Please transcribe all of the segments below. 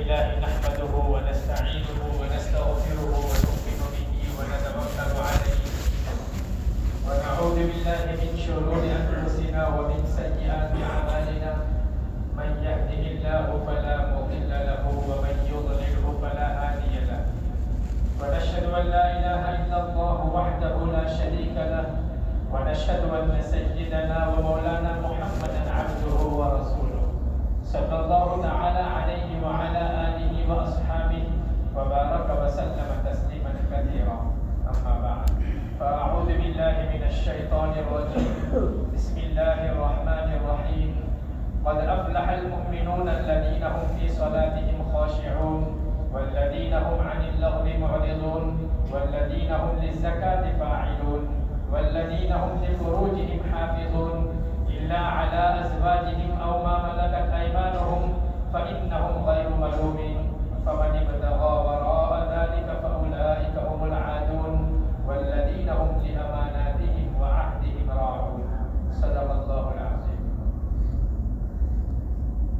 لله نحمده ونستعينه ونستغفره ونؤمن به ونتوكل عليه ونعوذ بالله من شرور أنفسنا ومن سيئات أعمالنا من يهده الله فلا مضل له ومن يضلله فلا هادي له ونشهد أن لا إله إلا الله وحده لا شريك له ونشهد أن سيدنا ومولانا محمدا عبده ورسوله صلى الله تعالى عليه وعلى آله وأصحابه وبارك وسلم تسليما كثيرا أما بعد فأعوذ بالله من الشيطان الرجيم بسم الله الرحمن الرحيم قد أفلح المؤمنون الذين هم في صلاتهم خاشعون والذين هم عن اللغو معرضون والذين هم للزكاة فاعلون والذين هم لفروجهم حافظون إلا على أزواجهم أو ما ملكت أيمانهم فإنهم غير ملومين فمن ابتغى وراء ذلك فأولئك هم العادون والذين هم لأماناتهم وعهدهم راعون صدق الله العظيم.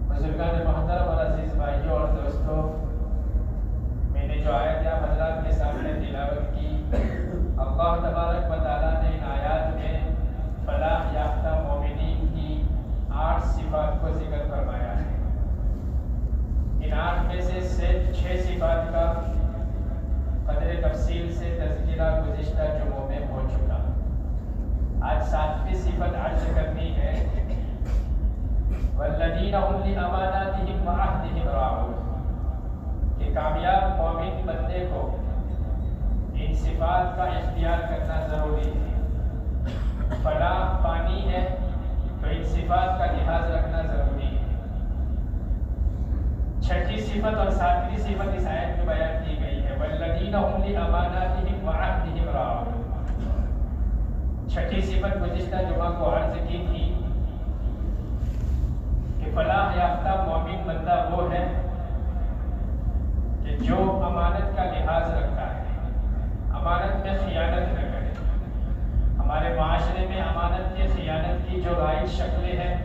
بزرگان محترم اور عزیز بھائیوں اور دوستوں، میں نے جو آیت آپ حضرات کے سامنے تلاوت کی، اللہ تبارک و تعالیٰ نے ان آیات میں فلاح یافتہ مومنین کی 8 صفات کو ذکر فرمایا ہے۔ ان 8 میں سے 6 صفات کا قدر تفصیل سے تذکرہ گزشتہ جمعوں میں ہو چکا۔ آج 7ویں صفت عرض کرنی ہے، والذین هم لأماناتهم وعہدهم راعون، کہ کامیاب مومن بندے کو ان صفات کا اختیار کرنا ضروری ہے۔ فلاح پانی ہے تو ان صفات کا لحاظ رکھنا ضروری ہے۔ 6ٹھی صفت اور 7ویں صفت اس آیت میں بیان کی گئی ہے، والذین هم لأماناتهم وعہدهم راعون۔ 6ٹھی صفت گزشتہ جمعہ کو عرض کی تھی کہ فلاح یافتہ مومن بندہ وہ ہے کہ جو امانت کا لحاظ رکھتا ہے، امانت میں خیانت نہ کرے۔ ہمارے معاشرے میں امانت کی خیانت کی جو رائج شکلیں ہیں،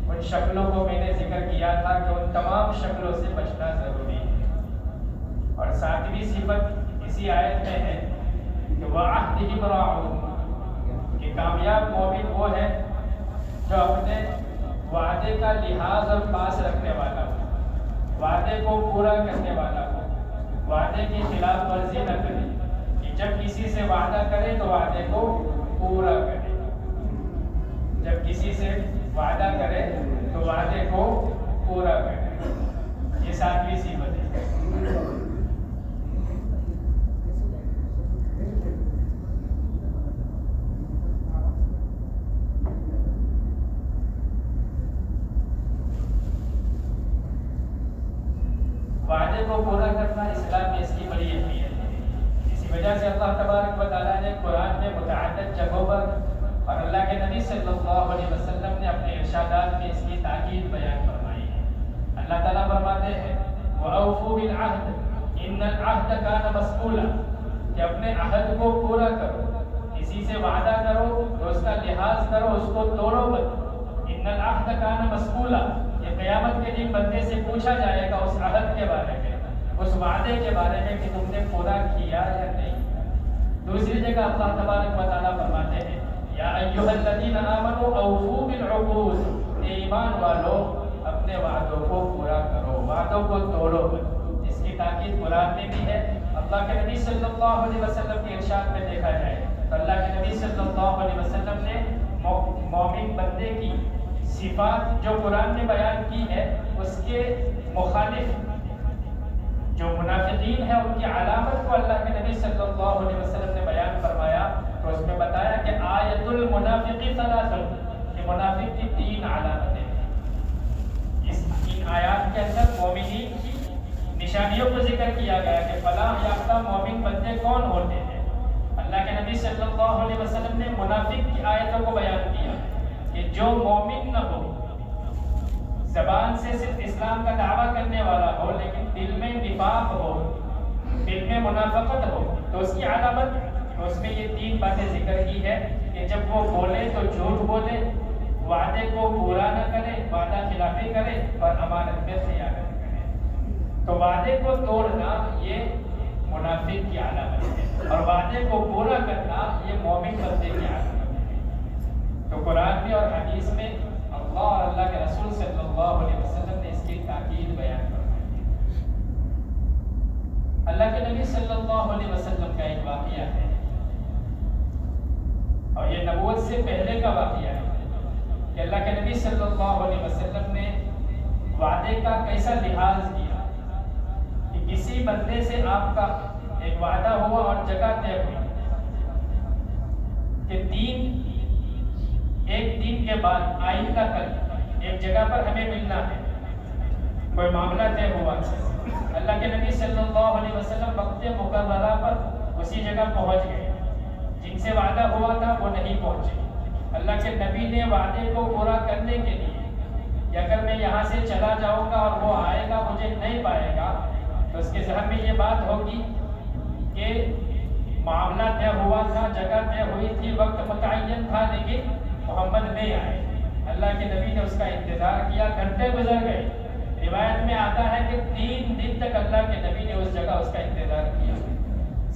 ان شکلوں کو میں نے ذکر کیا تھا کہ ان تمام شکلوں سے بچنا ضروری ہے۔ اور 7ویں صفت اسی آیت میں ہے کہ وعہدہم راعون، کہ کامیاب مومن وہ ہے جو اپنے وعدے کا لحاظ اور پاس رکھنے والا ہو، وعدے کو پورا کرنے والا ہو، وعدے کی خلاف ورزی نہ کرے، کہ جب کسی سے وعدہ کرے تو وعدے کو پورا کرے، جب کسی سے وعدہ کرے تو وعدے کو پورا کرے۔ یہ 7ویں صفت ہے۔ وعدے کو پورا کرنا اسلام میں اس کی بڑی اہمیت ہے۔ اسی وجہ سے اللہ تبارک و تعالیٰ نے قرآن میں متعدد جگہوں پر اور اللہ کے نبی صلی اللہ علیہ وسلم نے اپنے ارشادات میں اس کی تاکید بیان فرمائی ہے۔ اللہ تعالیٰ فرماتے ہیں وَأَوْفُوا بِالْعَهْدِ إِنَّ الْعَهْدَ كَانَ مَسْئُولًا، کہ اپنے عہد کو پورا کرو، کسی سے وعدہ کرو تو اس کا لحاظ کرو، اس کو توڑو مت۔ إِنَّ الْعَهْدَ كَانَ مَسْئُولًا، کہ قیامت کے دن بندے سے پوچھا جائے گا اس عہد کے بارے میں، اس وعدے کے بارے میں کہ تم نے پورا کیا یا نہیں۔ دوسری جگہ اللہ تبارک و تعالیٰ فرماتے ہیں یا ایھا الذین آمنوا اوفوا بالعقود، اے ایمان والو اپنے وعدوں کو پورا کرو، وعدوں کو توڑو مت۔ اس کی تاکید قرآن میں بھی ہے، اللہ کے نبی صلی اللہ علیہ وسلم کے ارشاد میں دیکھا جائے تو اللہ کے نبی صلی اللہ علیہ وسلم نے مومن بندے کی صفات جو قرآن نے بیان کی ہے اس کے مخالف جو منافقین ہیں ان کی علامت کو اللہ کے نبی صلی اللہ علیہ وسلم نے بیان فرمایا، تو اس میں بتایا کہ آیت المنافق ثلاث، کہ منافق کی 3 علامتیں ہیں۔ ان آیات کے اندر مومنین کی نشانیوں کو ذکر کیا گیا کہ فلاح یافتہ مومن بندے کون ہوتے ہیں۔ اللہ کے نبی صلی اللہ علیہ وسلم نے منافق کی آیتوں کو بیان کیا کہ جو مومن نہ ہو، زبان سے صرف اسلام کا دعویٰ کرنے والا ہو لیکن دل میں نفاق ہو، دل میں منافقت ہو، تو اس کی علامت، تو اس میں یہ 3 باتیں ذکر کی ہے کہ جب وہ بولے تو جھوٹ بولے، وعدے کو پورا نہ کرے، وعدہ خلافی کرے اور امانت میں خیانت کرے۔ وعدے کو توڑنا یہ منافق کی علامت ہے، اور وعدے کو پورا کرنا یہ مومن بندے کی علامت ہے۔ تو قرآن میں اور حدیث میں اللہ اور اللہ کے رسول صلی اللہ علیہ وسلم نے اس کی تاکید بیان فرمائی۔ اللہ کے نبی صلی اللہ علیہ وسلم کا ایک واقعہ ہے، اور یہ نبوت سے پہلے کا واقعہ ہے کہ اللہ کے نبی صلی اللہ علیہ وسلم نے وعدے کا کیسا لحاظ کیا کہ کسی بندے سے آپ کا ایک وعدہ ہوا اور جگہ طے ہوئی کہ ایک دن کے بعد آئندہ کل ایک جگہ پر ہمیں ملنا ہے، کوئی معاملہ طے ہوا۔ اللہ کے نبی صلی اللہ علیہ وسلم وقت مقررہ پر اسی جگہ پہنچ گئے، جن سے وعدہ ہوا تھا وہ نہیں پہنچے۔ اللہ کے نبی نے وعدے کو پورا کرنے کے لیے کہ اگر میں یہاں سے چلا جاؤں گا اور وہ آئے گا مجھے نہیں پائے گا تو اس کے ذہن میں یہ بات ہوگی کہ معاملہ طے ہوا تھا، جگہ طے ہوئی تھی، وقت متعین تھا، لیکن محمد نہیں آئے۔ اللہ کے نبی نے اس کا انتظار کیا، گھنٹے گزر گئے۔ روایت میں آتا ہے کہ 3 دن تک اللہ کے نبی نے اس جگہ اس کا انتظار کیا،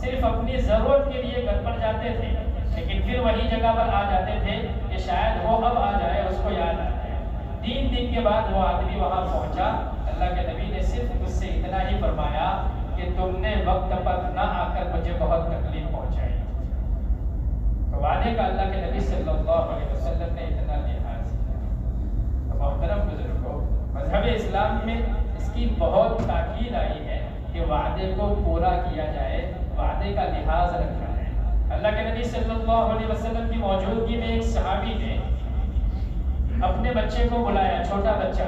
صرف اپنی ضرورت کے لیے گھر پر جاتے تھے، لیکن پھر وہی جگہ پر آ جاتے تھے کہ شاید وہ اب آ جائے، اس کو یاد آ جائے۔ 3 دن کے بعد وہ آدمی وہاں پہنچا۔ اللہ کے نبی نے صرف اس سے اتنا ہی فرمایا کہ تم نے وقت پر نہ آ کر مجھے بہت تکلیف پہنچائی۔ تو وعدے کا اللہ کے نبی صلی اللہ علیہ وسلم نے اتنا لحاظ کیا۔ تو محترم بزرگوں، مذہب اسلام میں اس کی بہت تاکید آئی ہے کہ وعدے کو پورا کیا جائے، وعدے کا لحاظ رکھا ہے۔ اللہ کے نبی صلی اللہ علیہ وسلم کی موجودگی میں ایک صحابی نے اپنے بچے کو بلایا، چھوٹا بچہ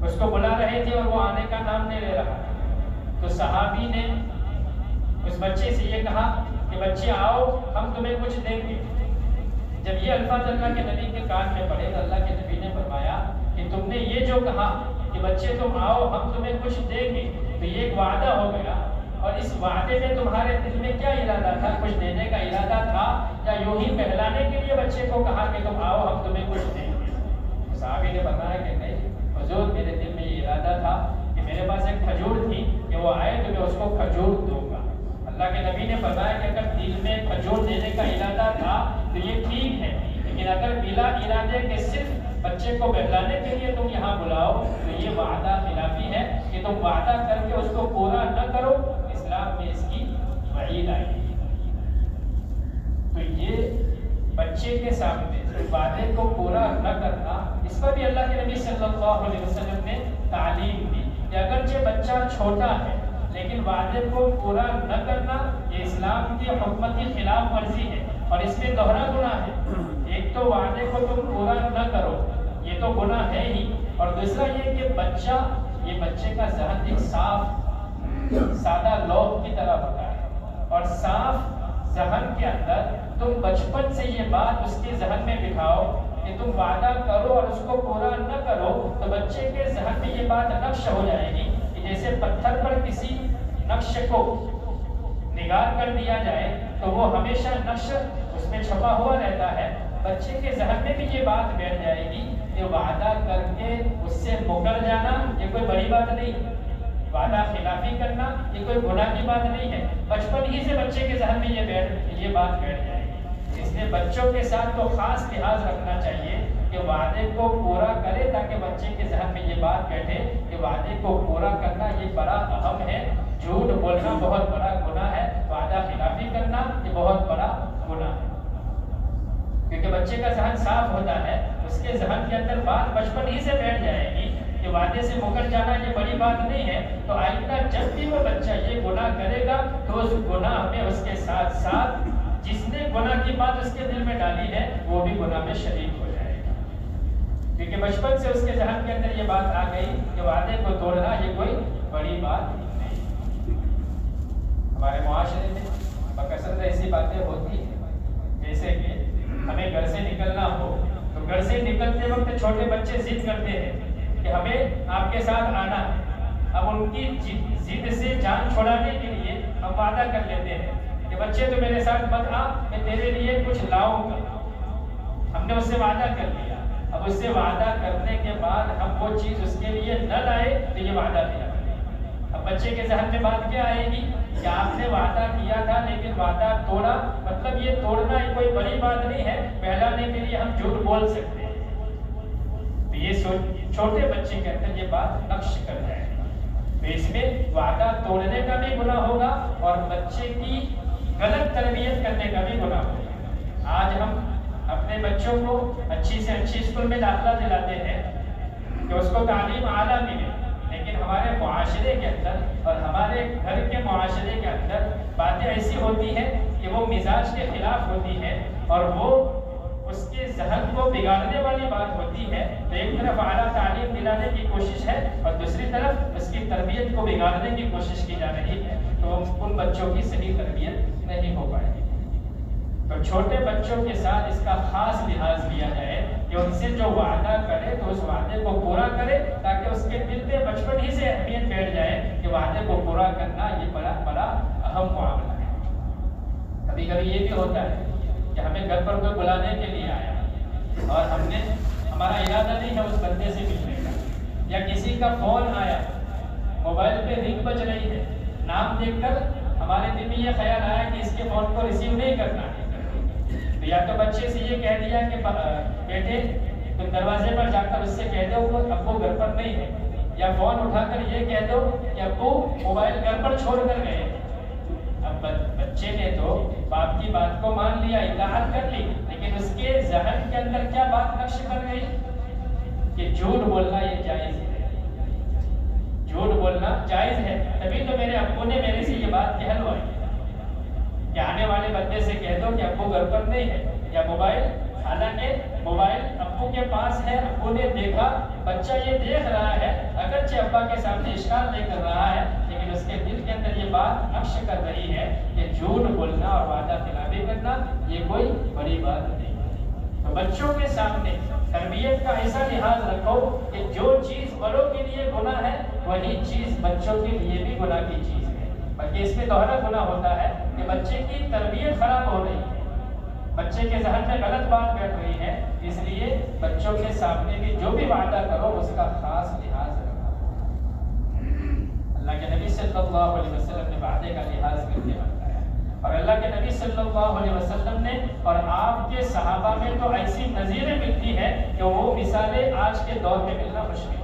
اس کو بلا رہے تھے اور وہ آنے کا نام نہیں لے رہا تھا۔ تو صحابی نے اس بچے سے یہ کہا کہ بچے آؤ، ہم تمہیں کچھ دیں گے۔ جب یہ الفاظ اللہ کے نبی کے کان میں پڑے تو اللہ کے نبی نے فرمایا کہ تم نے یہ جو کہا کہ بچے تم آؤ ہم تمہیں کچھ دیں گے، تو یہ ایک وعدہ ہو گیا، اور اس وعدے میں تمہارے دل میں کیا ارادہ تھا؟ کچھ دینے کا ارادہ تھا یا یوں ہی بہلانے کے لیے بچے کو کہا کہ تم آؤ ہم تمہیں کچھ دیں گے؟ صحابی نے بتایا کہ نہیں حضور، میرے دل میں یہ ارادہ تھا کہ میرے پاس ایک کھجور تھی کہ وہ آئے تو میں اس کو کھجور دوں گا۔ اللہ کے نبی نے فرمایا کہ اگر دل میں کھجور دینے کا ارادہ تھا تو یہ ٹھیک ہے، لیکن اگر بلا ارادے کے صرف بچے کو بہلانے کے لیے تم یہاں بلاؤ تو یہ وعدہ خلافی ہے کہ تم وعدہ کر کے اس کو پورا نہ کرو۔ اسلام میں اس کی وعید آئی ہے۔ تو یہ بچے کے سامنے وعدے کو پورا نہ کرنا، اس پر بھی اللہ کے نبی صلی اللہ علیہ وسلم نے تعلیم دی کہ اگرچہ بچہ چھوٹا ہے لیکن وعدے کو پورا نہ کرنا یہ اسلام کی حکمت کی خلاف ورزی ہے، اور اس میں دوہرا گناہ ہے۔ ایک تو وعدے کو تم پورا نہ کرو، یہ تو گناہ ہے ہی، اور دوسرا یہ کہ بچے کا ذہن ایک سادہ لوح کی طرح ہوتا ہے، اور صاف ذہن کے اندر تم بچپن سے یہ بات اس کے ذہن میں بٹھاؤ کہ تم وعدہ کرو اور اس کو پورا نہ کرو، تو بچے کے ذہن میں یہ بات نقش ہو جائے گی کہ جیسے پتھر پر کسی نقش کو نگار کر دیا جائے تو وہ ہمیشہ نقش اس میں چھپا ہوا رہتا ہے۔ بچے کے ذہن میں بھی یہ بات بیٹھ جائے گی کہ وعدہ کر کے اس سے مکر جانا یہ کوئی بڑی بات نہیں، وعدہ خلافی کرنا یہ کوئی گناہ کی بات نہیں ہے۔ بچپن ہی سے بچے کے ذہن میں یہ بات بیٹھ جائے گی۔ اس لیے بچوں کے ساتھ تو خاص لحاظ رکھنا چاہیے کہ وعدے کو پورا کرے، تاکہ بچے کے ذہن میں یہ بات بیٹھے کہ وعدے کو پورا کرنا یہ بڑا اہم ہے، جھوٹ بولنا بہت بڑا گناہ ہے، وعدہ خلافی کرنا یہ بہت بڑا گناہ ہے۔ کیونکہ بچے کا ذہن صاف ہوتا ہے، اس کے ذہن کے اندر بات بچپن ہی سے بیٹھ جائے گی کہ وعدے سے مکر جانا یہ بڑی بات نہیں ہے، تو آئندہ جب بھی وہ بچہ یہ گناہ کرے گا تو اس گناہ میں اس کے ساتھ ساتھ جس نے گناہ کی بات اس کے دل میں ڈالی ہے وہ بھی گناہ میں شریک ہو جائے گا، کیونکہ بچپن سے اس کے ذہن کے اندر یہ بات آ گئی کہ وعدے کو توڑنا یہ کوئی بڑی بات نہیں۔ ہمارے معاشرے میں بکثرت ایسی باتیں ہوتی ہیں، جیسے کہ ہمیں گھر سے نکلنا ہو تو گھر سے نکلتے وقت چھوٹے بچے ضد کرتے ہیں کہ ہمیں آپ کے ساتھ آنا ہے۔ اب ان کی ضد سے جان چھڑانے کے لیے ہم وعدہ کر لیتے ہیں کہ بچے تو میرے ساتھ مت آ، میں تیرے لیے کچھ لاؤں گا۔ ہم نے اس سے وعدہ کر لیا، اب اس سے وعدہ کرنے کے بعد ہم وہ چیز اس کے لیے نہ لائے تو یہ وعدہ کیا۔ بچے کے ذہن میں بات کیا آئے گی کہ آپ نے وعدہ کیا تھا لیکن وعدہ توڑا، مطلب یہ توڑنا کوئی بڑی بات نہیں ہے، بہلانے کے لیے ہم جھوٹ بول سکتے ہیں۔ تو یہ چھوٹے بچے کے اندر یہ بات نقش کر جائے گا، تو اس میں وعدہ توڑنے کا بھی گناہ ہوگا اور بچے کی غلط تربیت کرنے کا بھی گناہ ہوگا۔ آج ہم اپنے بچوں کو اچھی سے اچھی اسکول میں داخلہ دلاتے ہیں کہ اس کو تعلیم اعلیٰ ملے، لیکن ہمارے معاشرے کے اندر اور ہمارے گھر کے معاشرے کے اندر باتیں ایسی ہوتی ہیں کہ وہ مزاج کے خلاف ہوتی ہے اور وہ اس کے ذہن کو بگاڑنے والی بات ہوتی ہے۔ تو ایک طرف اعلیٰ تعلیم دلانے کی کوشش ہے اور دوسری طرف اس کی تربیت کو بگاڑنے کی کوشش کی جا رہی ہے، تو ان بچوں کی صحیح تربیت نہیں ہو پائے گی۔ تو چھوٹے بچوں کے ساتھ اس کا خاص لحاظ لیا جائے کہ ان سے جو وعدہ کرے تو اس وعدے کو پورا کرے، تاکہ اس کے دل میں بچپن ہی سے اہمیت بیٹھ جائے کہ وعدے کو پورا کرنا یہ بڑا اہم معاملہ ہے۔ کبھی کبھی یہ بھی ہوتا ہے کہ ہمیں گھر پر کوئی بلانے کے لیے آیا اور ہمارا ارادہ نہیں ہے اس بندے سے ملنے کا، یا کسی کا فون آیا، موبائل پہ رنگ بج رہی ہے، نام دیکھ کر ہمارے دل میں یہ خیال آیا کہ اس کے فون کو ریسیو نہیں کرنا ہے، تو یا تو بچے سے یہ کہہ دیا کہ بیٹے تم دروازے پر جا کر اس سے کہہ دو کہ ابو گھر پر نہیں ہے، یا فون اٹھا کر یہ کہہ دو کہ ابو موبائل گھر پر چھوڑ کر گئے۔ اب بچے نے تو باپ کی بات کو مان لیا، اطاعت کر لی، لیکن اس کے ذہن کے اندر کیا بات نقش کر گئی کہ جھوٹ بولنا یہ جائز ہے، جھوٹ بولنا جائز ہے، تبھی تو میرے ابو نے میرے سے یہ بات کہلوائی کہ آنے والے بندے سے کہہ دو کہ ابو گھر پر نہیں ہے، یا موبائل، حالانکہ موبائل ابو کے پاس ہے، ابو نے دیکھا، بچہ یہ دیکھ رہا ہے، اگرچہ ابا کے سامنے اشکال نہیں کر رہا ہے، لیکن اس کے دل کے اندر یہ بات نقش کر رہی ہے کہ جھوٹ بولنا اور وعدہ خلافی کرنا یہ کوئی بڑی بات نہیں ہے۔ تو بچوں کے سامنے تربیت کا ایسا لحاظ رکھو کہ جو چیز بڑوں کے لیے گناہ ہے وہی چیز بچوں کے لیے بھی گناہ کی چیز ہے، بلکہ اس میں دوہرا گناہ ہوتا ہے کہ بچے کی تربیت خراب ہو رہی ہے، بچے کے ذہن میں غلط بات بیٹھ رہی ہے، اس لیے بچوں کے سامنے بھی جو بھی وعدہ کرو اس کا خاص لحاظ رکھو۔ اللہ کے نبی صلی اللہ علیہ وسلم نے وعدے کا لحاظ کرتے بتایا، اور اللہ کے نبی صلی اللہ علیہ وسلم نے اور آپ کے صحابہ میں تو ایسی نظیریں ملتی ہیں کہ وہ مثالیں آج کے دور میں ملنا مشکل ہے،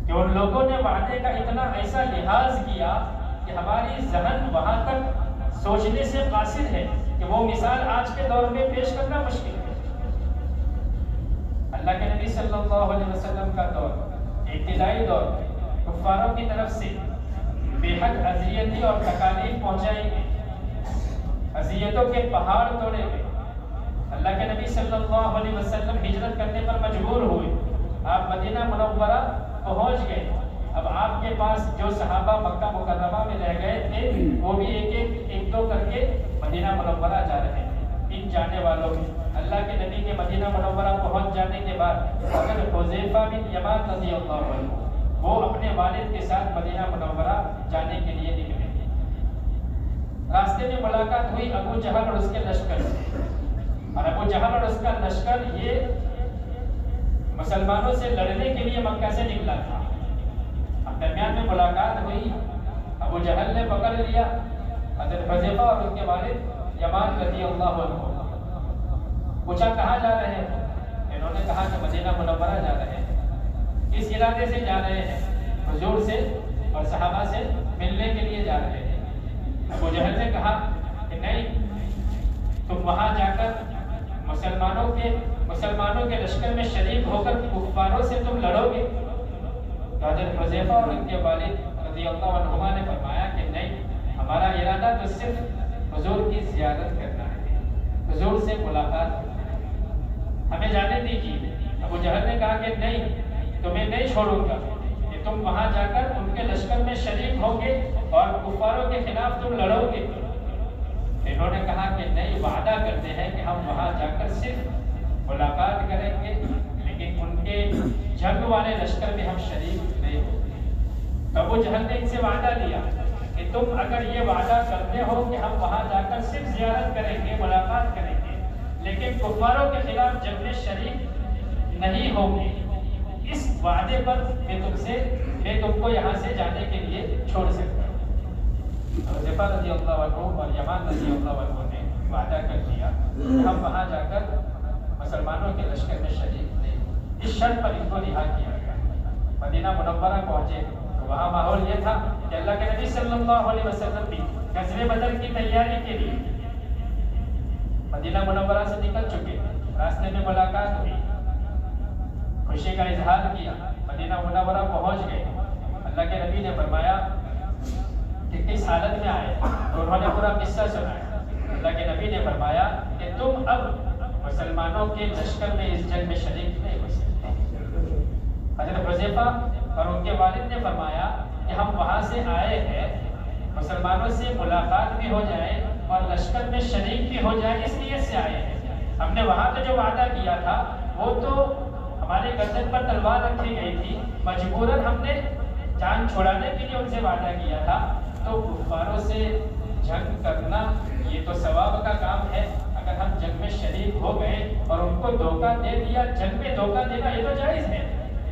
کہ ان لوگوں نے وعدے کا اتنا ایسا لحاظ کیا کہ ہماری ذہن وہاں تک سوچنے سے قاصر ہے کہ وہ مثال آج کے دور میں پیش کرنا مشکل ہے۔ اللہ کے نبی صلی اللہ علیہ وسلم کا دور ابتدائی دور کفاروں کی طرف سے بے حد اذیتیں اور تکالیف پہنچائی گئی، اذیتوں کے پہاڑ توڑے گئے۔ اللہ کے نبی صلی اللہ علیہ وسلم ہجرت کرنے پر مجبور ہوئے، آپ مدینہ منورہ پہنچ گئے۔ اب آپ کے پاس جو صحابہ مکہ مکرمہ میں رہ گئے تھے وہ بھی ایک دو کر کے مدینہ منورہ جا رہے ہیں۔ ان جانے والوں میں اللہ کے نبی کے مدینہ منورہ پہنچ جانے کے بعد حضرت حذیفہ بن یمان رضی اللہ عنہ وہ اپنے والد کے ساتھ مدینہ منورہ جانے کے لیے نکلے۔ راستے میں ملاقات ہوئی ابو جہل اور اس کے لشکر سے، اور ابو جہل اور اس کا لشکر یہ مسلمانوں سے لڑنے کے لیے مکہ سے نکلا تھا۔ اب درمیان میں ملاقات ہوئی، ابو جہل نے پکڑ لیا حضرت حذیفہ اور ان کے والد یمان رضی اللہ عنہ، پوچھا کہاں جا رہے ہیں؟ انہوں نے کہا کہ مدینہ منورہ جا رہے ہیں۔ اس ارادے سے جا رہے ہیں؟ حضور سے اور صحابہ سے ملنے کے لیے جا رہے ہیں۔ ابو جہل نے کہا کہ نہیں، تم وہاں جا کر مسلمانوں کے لشکر میں شریک ہو کر کفاروں سے تم لڑو گے؟ تو حضرت حذیفہ اور ان کے والد رضی اللہ عنہما نے فرمایا کہ نہیں، ہمارا ارادہ تو صرف حضور کی زیارت کرنا ہے، حضور سے ملاقات کرنا ہے، ہمیں جانے دیجیے۔ ابو جہل نے کہا کہ نہیں، تمہیں نہیں چھوڑوں گا کہ تم وہاں جا کر ان کے لشکر میں شریک ہوگے اور کفاروں کے خلاف تم لڑو گے۔ انہوں نے کہا کہ نہیں، وعدہ کرتے ہیں کہ ہم وہاں جا کر صرف ملاقات کریں گے، لیکن ان کے جنگ والے لشکر میں ہم شریک نہیں ہوں گے۔ تو ابو جہل نے ان سے وعدہ لیا کہ تم اگر یہ وعدہ کرتے ہو کہ ہم وہاں جا کر صرف زیارت کریں گے، ملاقات کریں گے، لیکن کفاروں کے خلاف جنگ میں شریک نہیں ہوں گے، اس وعدے پر میں تم کو یہاں سے جانے کے لیے چھوڑ سکتا ہوں۔ حذیفہ رضی اللہ عنہ اور یمان رضی اللہ عنہ نے وعدہ کر دیا کہ ہم وہاں جا کر مسلمانوں کے لشکر میں شریک نہیں، اس شرط پر ان کو رہا کیا گیا۔ مدینہ منورہ پہنچے تو وہاں ماحول یہ تھا کہ اللہ کے نبی صلی اللہ علیہ وسلم بھی غزوہ بدر کی تیاری کے لیے مدینہ منورہ سے نکل چکے، راستے میں ملاقات ہوئی، خوشی کا اظہار کیا، مدینہ منورہ پہنچ گئے۔ اللہ کے نبی نے فرمایا کہ کس حالت میں آئے، تو انہوں نے پورا قصہ سنایا۔ اللہ کے نبی نے فرمایا کہ تم اب مسلمانوں کے لشکر میں اس جنگ میں شریک نہیں ہو سکتے۔ حضرت حذیفہ اور ان کے والد نے فرمایا کہ ہم وہاں سے آئے ہیں، مسلمانوں سے ملاقات بھی ہو جائے اور لشکر میں شریک بھی ہو جائے، اس نیت سے آئے ہیں۔ ہم نے وہاں تو جو وعدہ کیا تھا وہ تو ہمارے گردن پر تلوار رکھی گئی تھی، مجبوراً ہم نے جان چھڑانے کے لیے ان سے وعدہ کیا تھا، تو کفاروں سے جنگ کرنا یہ تو ثواب کا کام ہے۔ اگر ہم جنگ میں شریک ہو گئے اور ان کو دھوکہ دے دیا، جنگ میں دھوکہ دینا یہ تو جائز ہے۔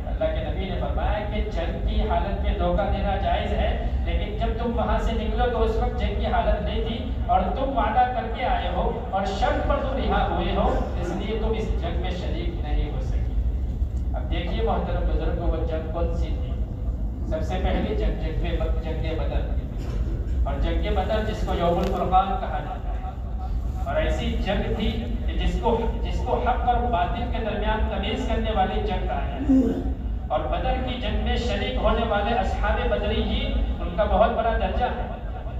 اللہ کے نبی نے فرمایا کہ جنگ کی حالت میں دھوکہ دینا جائز ہے، لیکن جب تم وہاں سے نکلو تو اس وقت جنگ کی حالت نہیں تھی اور تم وعدہ کر کے آئے ہو اور شرط پر تم رہا ہوئے ہو، اس لیے تم اس جنگ میں شریک نہیں ہو سکے۔ اب دیکھیے محترم بزرگوں، وہ جنگ کون سی تھی؟ سب سے پہلی جنگ جنگ بدر، اور جنگ بدر جس کو یوم الفرقان کہا جاتا ہے، اور ایسی جنگ تھی کہ جس کو حق اور باطل کے درمیان تمیز کرنے والی جنگ کہا جاتا ہے۔ اور بدر کی جنگ میں شریک ہونے والے اصحاب بدریین، ان کا بہت بڑا درجہ ہے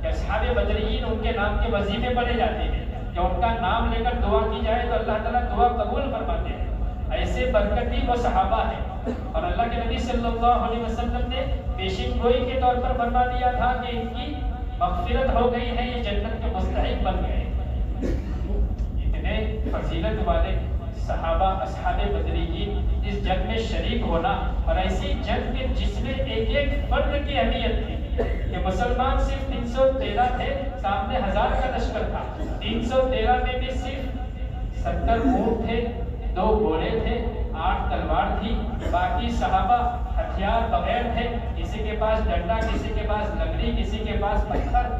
کہ اصحاب بدریین ان کے نام کے وظیفے پڑھے جاتے ہیں کہ ان کا نام لے کر دعا کی جائے تو اللہ تعالیٰ دعا قبول فرماتے ہیں۔ ایسے برکتی وہ صحابہ ہیں، اور اللہ کے نبی صلی اللہ علیہ وسلم نے پیشین گوئی کے طور پر فرما دیا تھا کہ ان کی مغفرت ہو گئی ہے، یہ جنت کے مستحق بن گئے۔ اتنے فضیلت والے صحابہ اصحاب بدریین، اس جنگ میں شریک ہونا، اور ایسی جنگ کے جس میں ایک ایک فرد کی اہمیت تھی کہ مسلمان صرف 313 تھے، سامنے 1000 کا لشکر تھا۔ 313 میں بھی صرف 70 اونٹ تھے، 2 گھوڑے تھے، 8 تلوار تھی، باقی صحابہ ہتھیار بغیر تھے، کسی کے پاس ڈنڈا، کسی کے پاس لکڑی، کسی کے پاس پتھر۔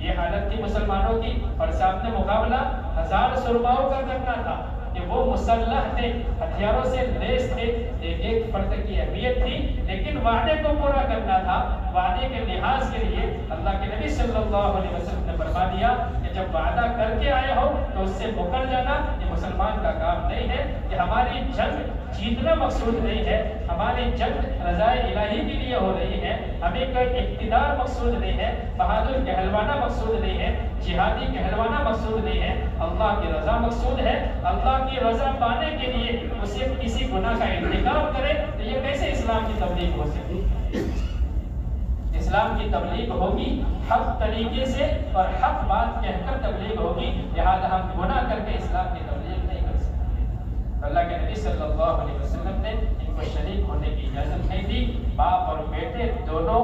یہ حالت تھی مسلمانوں کی، اور سامنے مقابلہ 1000 سرباؤں کا کرنا تھا کہ وہ مسلح تھے، ہتھیاروں سے لیس تھے، ایک ایک فرد کی اہمیت تھی، لیکن وعدے کو پورا کرنا تھا۔ وعدے کے لحاظ کے لیے اللہ کے نبی صلی اللہ علیہ وسلم نے فرما دیا کہ جب وعدہ کر کے آئے ہو تو اس سے مکر جانا، یہ مسلمان کا کام نہیں ہے۔ کہ ہماری جنگ جیتنا مقصود نہیں ہے، ہماری جنگ رضائے الہی کے لیے ہو رہی ہے، ہمیں کوئی اقتدار مقصود نہیں ہے، بہادر کہلوانا مقصود نہیں ہے، جہادی کہلوانا مقصود نہیں ہے، اللہ کی رضا مقصود ہے۔ اللہ کی رضا پانے کے لیے اسے کسی گناہ کا ارتکاب کرے تو یہ کیسے اسلام کی تبلیغ ہو سکتی؟ اسلام کی تبلیغ ہوگی حق طریقے سے اور حق بات کہہ کر تبلیغ ہوگی، لہذا ہم گناہ کر کے اسلام کی تبلیغ نہیں کر سکتے۔ اللہ کے نبی صلی اللہ علیہ وسلم نے ان کو شریک ہونے کی اجازت نہیں دی۔ باپ اور بیٹے دونوں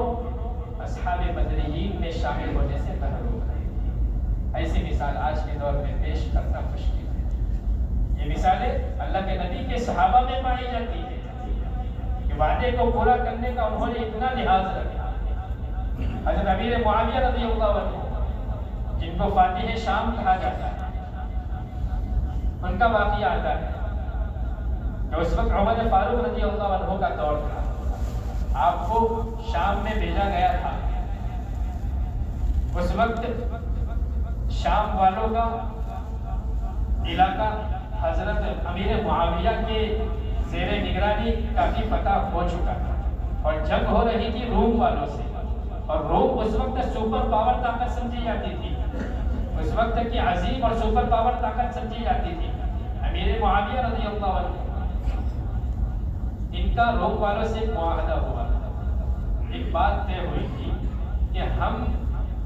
اصحاب بدریین میں شامل ہونے سے محروم رہے۔ ایسی مثال آج کے دور میں پیش کرنا مشکل ہے۔ یہ مثالیں اللہ کے نبی کے صحابہ میں پائی جاتی ہیں کہ وعدے کو پورا کرنے کا انہوں نے اتنا لحاظ رکھا۔ حضرت امیر معاویہ رضی اللہ عنہ، جن کو فاتح شام کہا جاتا ہے، ان کا واقعہ آتا ہے کہ اس وقت عمر فاروق رضی اللہ عنہ کا دور تھا، آپ کو شام میں بھیجا گیا تھا۔ اس وقت شام والوں کا علاقہ حضرت امیر معاویہ کے زیر نگرانی کافی فتح ہو چکا تھا، اور جنگ ہو رہی تھی روم والوں سے، اور روم اس وقت سپر پاور طاقت سمجھی جاتی تھی، اس وقت کی عظیم اور سپر پاور طاقت سمجھی جاتی تھی۔ امیر معاویہ رضی اللہ عنہ، ان کا روم والوں سے معاہدہ ہوا، ایک بات طے ہوئی تھی کہ ہم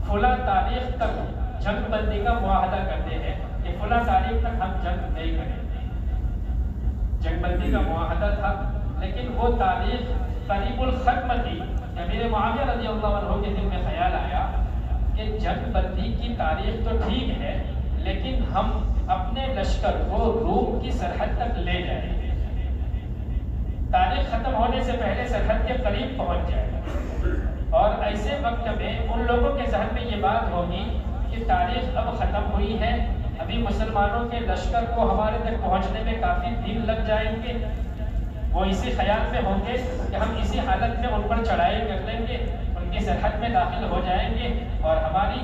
فلاں تاریخ تک جنگ بندی کا معاہدہ کرتے ہیں کہ فلاں تاریخ تک ہم جنگ نہیں کریں گے۔ جنگ بندی کا معاہدہ تھا، لیکن وہ تاریخ قریب الختم تھی۔ امیر معاویہ رضی اللہ عنہ کے دل میں خیال آیا کہ جنگ بندی کی تاریخ تو ٹھیک ہے، لیکن ہم اپنے لشکر کو روم کی سرحد تک لے جائیں گے۔ تاریخ ختم ہونے سے پہلے سرحد کے قریب پہنچ جائے، اور ایسے وقت میں ان لوگوں کے ذہن میں یہ بات ہوگی کہ تاریخ اب ختم ہوئی ہے، ابھی مسلمانوں کے لشکر کو ہمارے تک پہنچنے میں کافی دن لگ جائیں گے۔ وہ اسی خیال میں ہوں گے کہ ہم اسی حالت میں ان پر چڑھائی کر لیں گے، ان کی سرحد میں داخل ہو جائیں گے اور ہماری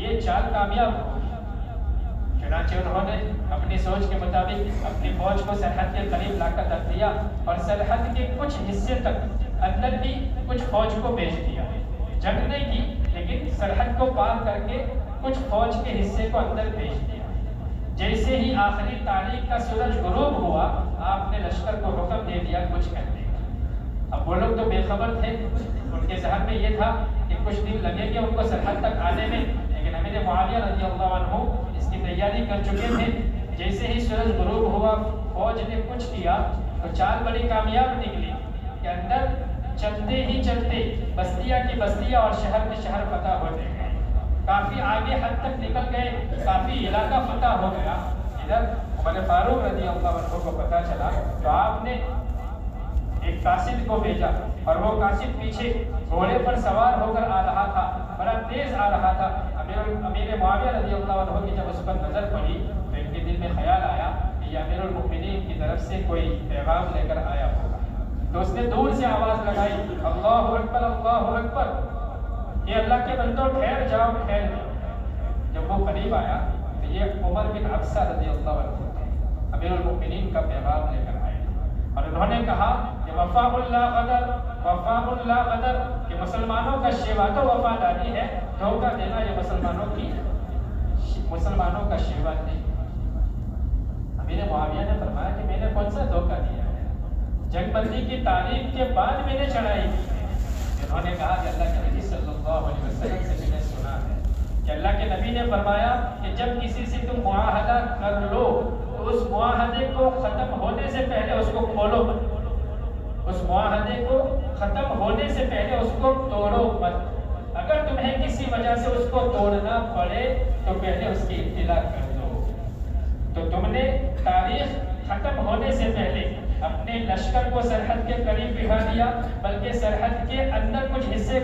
یہ چال کامیاب ہوگی۔ چنانچہ انہوں نے اپنی سوچ کے مطابق اپنی فوج کو سرحد کے قریب لا کر رکھ دیا، اور سرحد کے کچھ حصے تک اندر بھی کچھ فوج کو بھیج دیا۔ جنگ نہیں کی، لیکن سرحد کو پار کر کے کچھ فوج کے حصے کو اندر بھیج دیا۔ جیسے ہی آخری تاریخ کا سورج غروب ہوا، آپ نے لشکر کو حکم دے دیا کچھ کرنے کا۔ اب وہ لوگ تو بے خبر تھے، ان کے ذہن میں یہ تھا کہ کچھ دن لگیں گے ان کو سرحد تک آنے میں، لیکن امیر معاویہ رضی اللہ عنہ اس کی تیاری کر چکے تھے۔ جیسے ہی سورج غروب ہوا، فوج نے کچھ کیا تو چال بڑی کامیاب نکلی کہ اندر چلتے ہی چلتے بستیاں کی بستیاں اور شہر کے شہر فتح ہوتے گئے، کافی آگے حد تک نکل گئے، کافی علاقہ فتح ہو گیا۔ ادھر عمر فاروق رضی اللہ عنہ کو پتہ چلا تو آپ نے ایک قاصد کو بھیجا، اور وہ قاصد پیچھے گھوڑے پر سوار ہو کر آ رہا تھا، بڑا تیز آ رہا تھا۔ امیر معاویہ رضی اللہ عنہ کی جب اس پر نظر پڑی تو ان کے دل میں خیال آیا کہ یہ امیر المؤمنین کی طرف سے کوئی پیغام لے کر آیا ہوگا، تو اس نے دور سے آواز لگائی، اللہ اکبر اللہ اکبر، یہ اللہ کے بندوں ٹھہر جاؤ ٹھہر جاؤ۔ جب وہ قریب آیا تو یہ عمر بن حفصہ رضی اللہ عنہ تھے، امیر المؤمنین کا پیغام لے کر آئے، اور انہوں نے کہا کہ وفاء اللہ غدر، وفاء اللہ غدر، کہ مسلمانوں کا شیوا تو وفاداری ہے، دھوکہ دینا یہ مسلمانوں کا شیوا نہیں۔ امیر معاویہ نے فرمایا کہ میں نے کون سا دھوکہ دیا ہے، جنگ بندی کی تاریخ کے بعد میں نے چڑھائی کی ہے۔ انہوں نے کہا کہ اللہ کے نبی صلی اللہ علیہ وسلم سے میں نے سنا ہے کہ اللہ کے نبی نے فرمایا کہ جب کسی سے تم معاہدہ کر لو تو اس معاہدے کو ختم ہونے سے پہلے اس کو کھولو مت، اس معاہدے کو ختم ہونے سے پہلے اس کو توڑو مت، اگر تمہیں کسی وجہ سے اس کو توڑنا پڑے تو پہلے اس کی اطلاع کر دو۔ تو تم نے تاریخ ختم ہونے سے پہلے اپنے لشکر کو سرحد کے قریب بٹھا دیا، بلکہ سرحد کے اندر کچھ حصے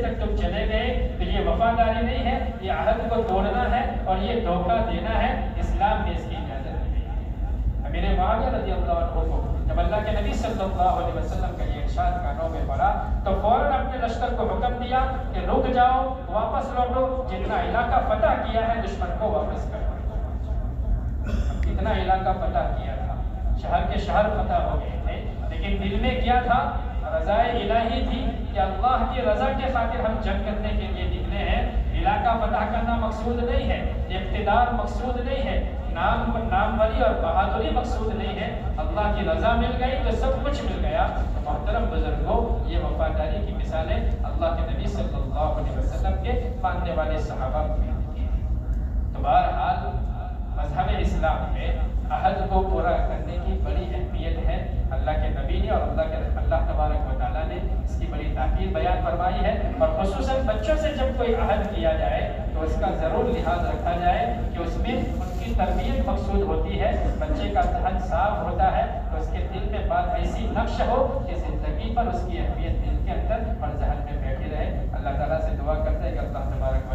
تک تم چلے گئے، تو یہ وفاداری نہیں ہے، یہ عہد کو توڑنا ہے اور یہ دھوکہ دینا ہے، اسلام میں اس کی اجازت نہیں ہے۔ امیر معاویہ رضی اللہ عنہ کو جب اللہ کے نبی صلی اللہ علیہ وسلم کا یہ ارشاد کانوں میں پڑا تو فوراً اپنے لشکر کو حکم دیا کہ رک جاؤ، واپس لوٹو، جتنا علاقہ فتح کیا ہے دشمن کو واپس کرو۔ کتنا علاقہ فتح کیا تھا، شہر کے شہر فتح ہو گئے تھے، لیکن دل میں کیا تھا؟ رضا الہی تھی کہ اللہ کی رضا کے خاطر ہم جنگ کرنے کے لیے نکلے ہیں، علاقہ فتح کرنا مقصود نہیں ہے، اقتدار مقصود نہیں ہے، ناموری اور بہادری مقصود نہیں ہے، اللہ کی رضا مل گئی تو سب کچھ مل گیا۔ تو محترم بزرگوں، یہ وفاداری کی مثالیں اللہ کے نبی صلی اللہ علیہ وسلم کے ماننے والے صحابہ کو ملتی ہیں۔ تو بہرحال مذہب اسلام میں عہد کو پورا کرنے کی بڑی اہمیت ہے۔ اللہ کے نبی نے اور اللہ تبارک و تعالیٰ نے اس کی بڑی تاکید بیان فرمائی ہے، اور خصوصاً بچوں سے جب کوئی عہد کیا جائے تو اس کا ضرور لحاظ رکھا جائے کہ اس میں ان کی تربیت مقصود ہوتی ہے، بچے کا ذہن صاف ہوتا ہے تو اس کے دل میں بات ایسی نقش ہو کہ زندگی پر اس کی اہمیت دل کے اندر اور ذہن میں بیٹھی رہے۔ اللہ تعالیٰ سے دعا کرتے ہیں کہ اللہ تبارک